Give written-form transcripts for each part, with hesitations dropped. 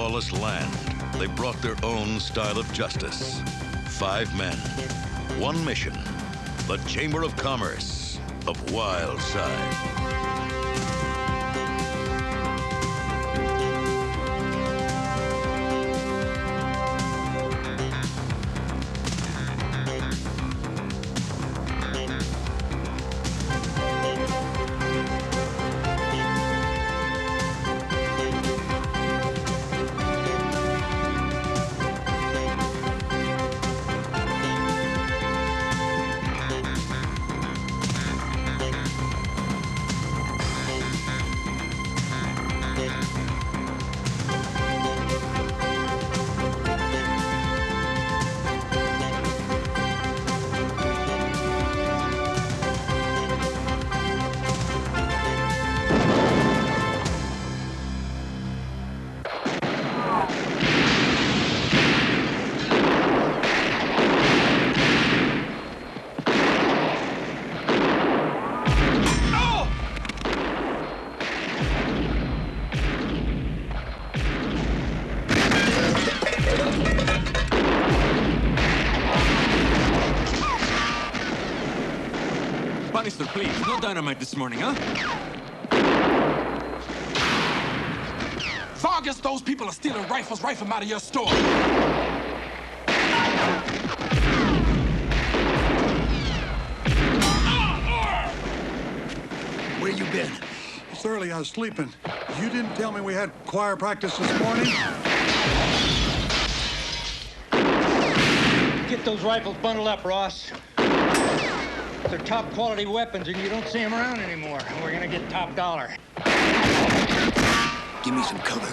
lawless land, they brought their own style of justice. 5 men, 1 mission, the Chamber of Commerce of WILDSIDE. Bannister, please. No dynamite this morning, huh? Vargas, those people are stealing rifles right from out of your store. Where you been? It's early, I was sleeping. You didn't tell me we had choir practice this morning? Get those rifles bundled up, Ross. They're top quality weapons and you don't see them around anymore. We're gonna get top dollar. Give me some cover.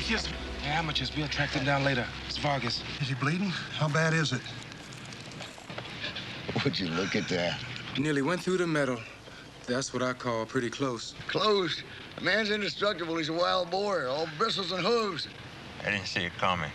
Yeah, amateurs. We'll track them down later. It's Vargas. Is he bleeding? How bad is it? Would you look at that? Nearly went through the metal. That's what I call pretty close. Close. The man's indestructible. He's a wild boar, all bristles and hooves. I didn't see it coming.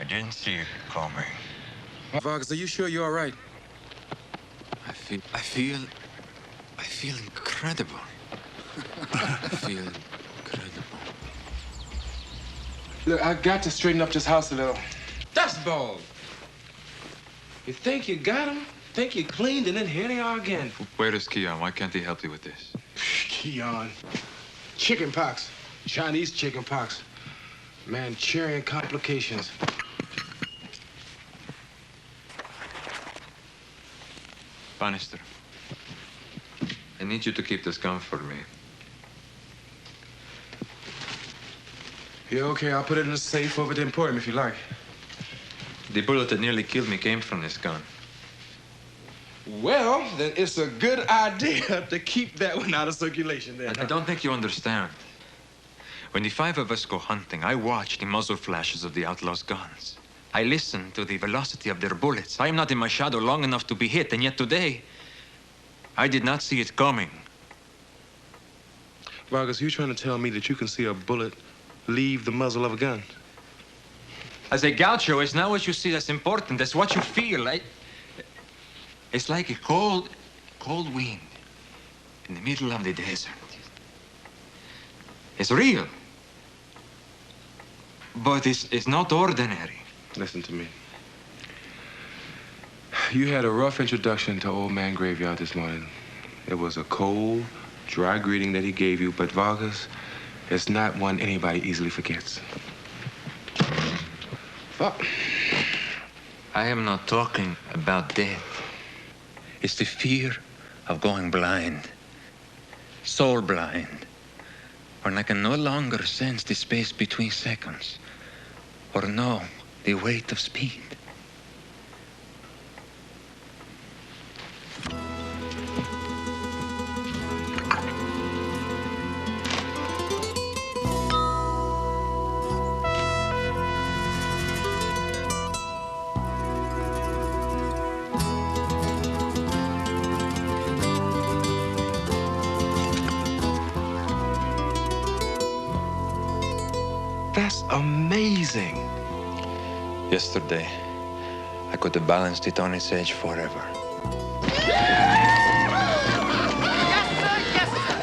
I didn't see it coming. Vargas, are you sure you're all right? I feel incredible. I feel incredible. Look, I got to straighten up this house a little. That's bald. You think you got him? Think you cleaned, and then here they are again. Where is Keon? Why can't he help you with this? Keon. Chicken pox. Chinese chicken pox. Manchurian complications. Bannister, I need you to keep this gun for me. Yeah, okay, I'll put it in a safe over at the Emporium if you like. The bullet that nearly killed me came from this gun. Well, then it's a good idea to keep that one out of circulation then. I don't think you understand. When the 5 of us go hunting, I watch the muzzle flashes of the outlaws' guns. I listen to the velocity of their bullets. I am not in my shadow long enough to be hit, and yet today, I did not see it coming. Vargas, you trying to tell me that you can see a bullet leave the muzzle of a gun? As a gaucho, it's not what you see that's important. It's what you feel. It's like a cold wind in the middle of the desert. It's real. But it's not ordinary. Listen to me. You had a rough introduction to Old Man Graveyard this morning. It was a cold, dry greeting that he gave you, but Vargas, it's not one anybody easily forgets. Fuck. I am not talking about death. It's the fear of going blind. Soul blind. When I can no longer sense the space between seconds or know the weight of speed. That's amazing. Yesterday, I could have balanced it on its edge forever. Yes, sir.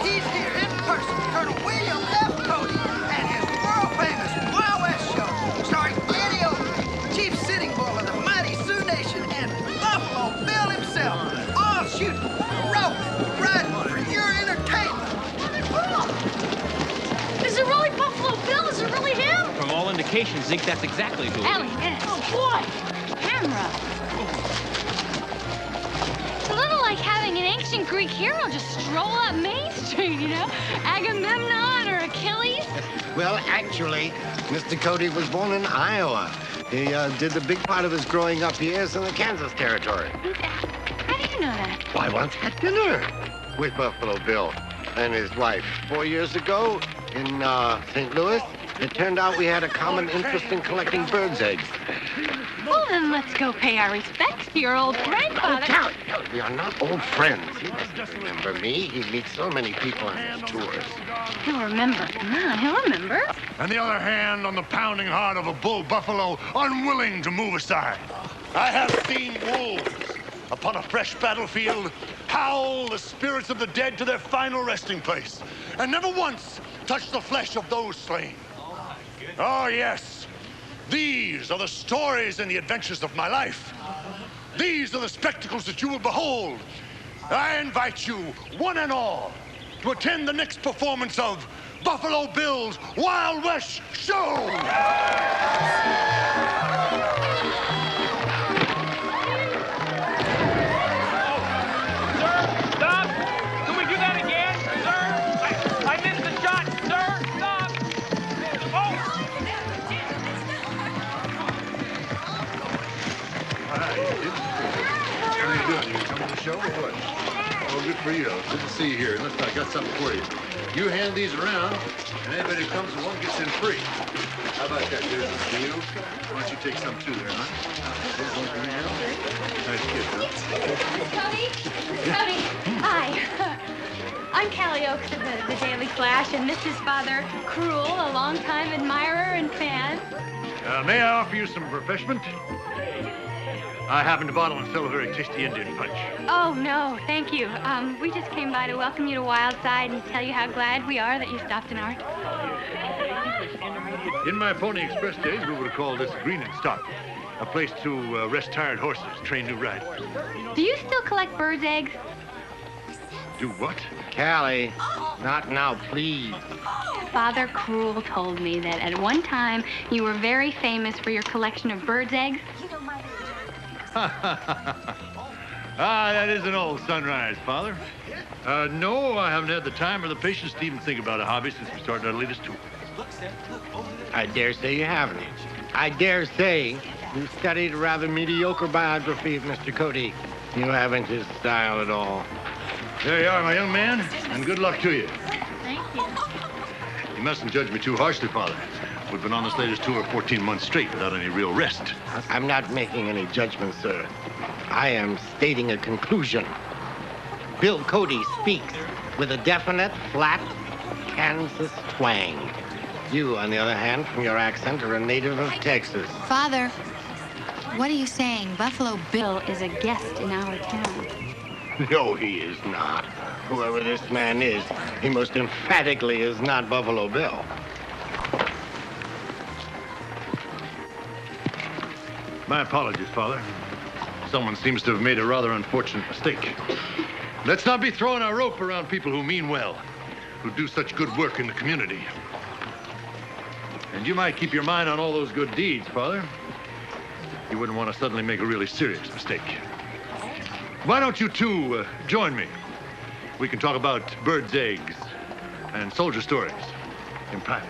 He's here in person. Colonel William F. Cody and his world-famous Wild West show, starring Eddie Oakley, Chief Sitting Bull of the mighty Sioux Nation, and Buffalo Bill himself, all shooting, roping, riding for your entertainment. Is it really Buffalo Bill? Is it really him? From all indications, Zink, that's exactly who. Allie, yes. Oh, boy. Camera. It's a little like having an ancient Greek hero just stroll up Main Street, you know? Agamemnon or Achilles. Well, actually, Mr. Cody was born in Iowa. He did the big part of his growing up years in the Kansas territory. How do you know that? Well, I once had dinner with Buffalo Bill and his wife 4 years ago in St. Louis. It turned out we had a common interest in collecting birds' eggs. Well, then let's go pay our respects to your old grandfather. Oh, Callie, we are not old friends. He doesn't remember me. He meets so many people on his tours. He'll remember. Come on, he'll remember. And the other hand on the pounding heart of a bull buffalo unwilling to move aside. I have seen wolves upon a fresh battlefield howl the spirits of the dead to their final resting place, and never once touch the flesh of those slain. Oh, yes. These are the stories and the adventures of my life. These are the spectacles that you will behold. I invite you, one and all, to attend the next performance of Buffalo Bill's Wild West Show. Show or what? Oh, good for you. Good to see you here. Look, I got something for you. You hand these around, and anybody who comes along gets in free. How about that? There's a deal. Why don't you take some too there, huh? There's one for you now. Nice kid, huh? Cody. Hi. I'm Callie Oaks of the Daily Flash, and this is Father Cruel, a longtime admirer and fan. May I offer you some refreshment? I happen to bottle and sell a very tasty Indian punch. Oh, no, thank you. We just came by to welcome you to WILDSIDE and tell you how glad we are that you stopped in our town. In my Pony Express days, we would have called this Green and Stock, a place to rest tired horses, train new riders. Do you still collect birds' eggs? Do what? Callie, not now, please. Father Cruel told me that at one time you were very famous for your collection of birds' eggs. That is an old sunrise, Father. No, I haven't had the time or the patience to even think about a hobby since we started our latest tour. I dare say you haven't. I dare say you studied a rather mediocre biography of Mr. Cody. You haven't his style at all. There you are, my young man, and good luck to you. Thank you. You mustn't judge me too harshly, Father. We've been on this latest tour 14 months straight without any real rest. I'm not making any judgments, sir. I am stating a conclusion. Bill Cody speaks with a definite, flat Kansas twang. You, on the other hand, from your accent, are a native of Texas. Father, what are you saying? Buffalo Bill is a guest in our town. No, he is not. Whoever this man is, he most emphatically is not Buffalo Bill. My apologies, Father. Someone seems to have made a rather unfortunate mistake. Let's not be throwing our rope around people who mean well, who do such good work in the community. And you might keep your mind on all those good deeds, Father. You wouldn't want to suddenly make a really serious mistake. Why don't you two join me? We can talk about birds' eggs and soldier stories in private.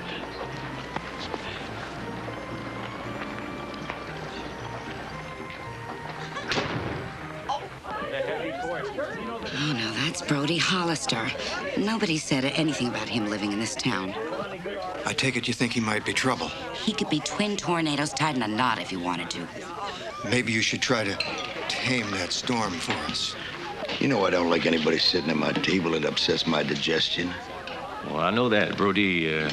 Oh, no, that's Brody Hollister. Nobody said anything about him living in this town. I take it you think he might be trouble. He could be twin tornadoes tied in a knot if he wanted to. Maybe you should try to tame that storm for us. You know I don't like anybody sitting at my table. It upsets my digestion. Well, I know that, Brody.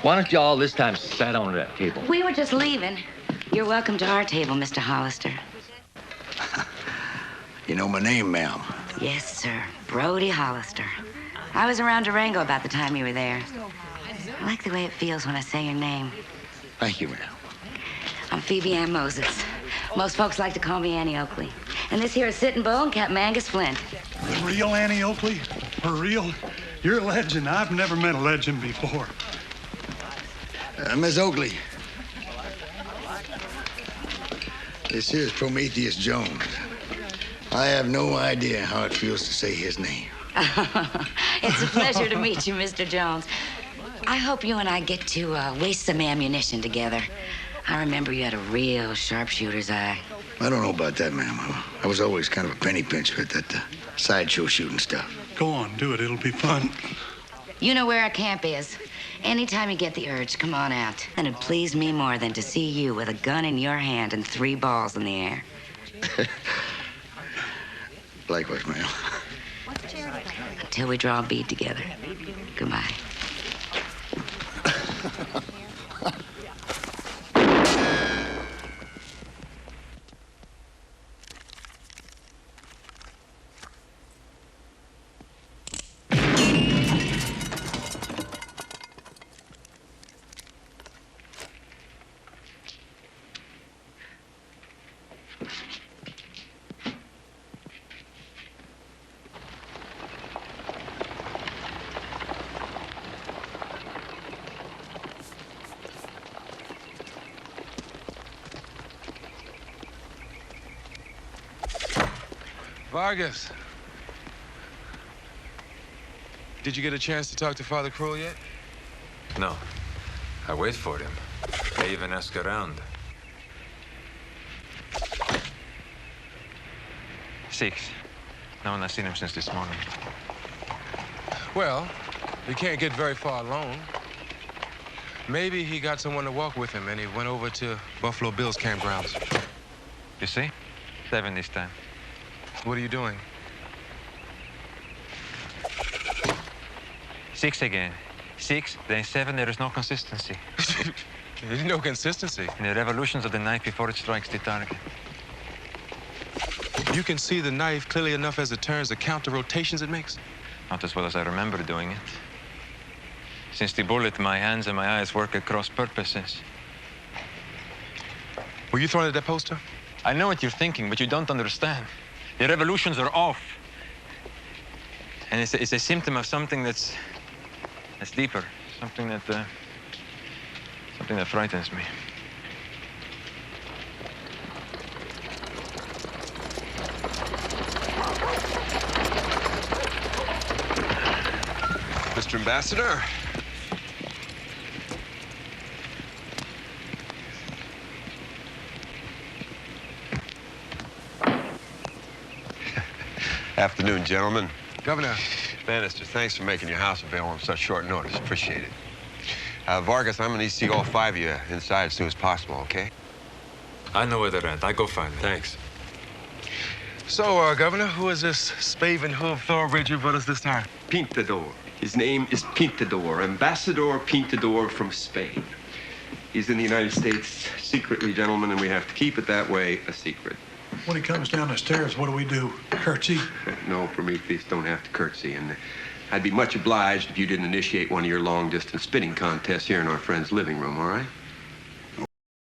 Why don't you all this time sit down at that table? We were just leaving. You're welcome to our table, Mr. Hollister. You know my name, ma'am? Yes, sir. Brody Hollister. I was around Durango about the time you were there. I like the way it feels when I say your name. Thank you, ma'am. I'm Phoebe Ann Moses. Most folks like to call me Annie Oakley. And this here is Sitting Bull and Captain Angus Flint. The real Annie Oakley? For real? You're a legend. I've never met a legend before. Miss Oakley. This here's Prometheus Jones. I have no idea how it feels to say his name. It's a pleasure to meet you, Mr. Jones. I hope you and I get to waste some ammunition together. I remember you had a real sharpshooter's eye. I don't know about that, ma'am. I was always kind of a penny pincher at that sideshow shooting stuff. Go on, do it. It'll be fun. You know where our camp is. Anytime you get the urge, come on out. And it'd please me more than to see you with a gun in your hand and 3 balls in the air. Likewise, ma'am. Until we draw a bead together. Goodbye. Vargas. Did you get a chance to talk to Father Crowell yet? No. I wait for him. I even ask around. 6. No one has seen him since this morning. Well, you can't get very far alone. Maybe he got someone to walk with him and he went over to Buffalo Bill's campgrounds. You see? 7 this time. What are you doing? 6 again. 6, then 7, there is no consistency. There's no consistency. In the revolutions of the knife before it strikes the target. You can see the knife clearly enough as it turns to count the rotations it makes? Not as well as I remember doing it. Since the bullet, my hands and my eyes work at cross purposes. Were you thrown at that poster? I know what you're thinking, but you don't understand. The revolutions are off. And it's a symptom of something that's deeper. Something that frightens me. Mr. Ambassador. Afternoon, gentlemen. Governor. Bannister, thanks for making your house available on such short notice. Appreciate it. Vargas, I'm gonna need to see all 5 of you inside as soon as possible, okay? I know where they're at. I go find them. Thanks. So, Governor, who is this spaven hoof thoroughbred you brought us this time? Pintador. His name is Pintador, Ambassador Pintador from Spain. He's in the United States secretly, gentlemen, and we have to keep it that way, a secret. When he comes down the stairs, what do we do? Curtsy? No, Prometheus, don't have to curtsy. And I'd be much obliged if you didn't initiate one of your long-distance spitting contests here in our friend's living room, all right?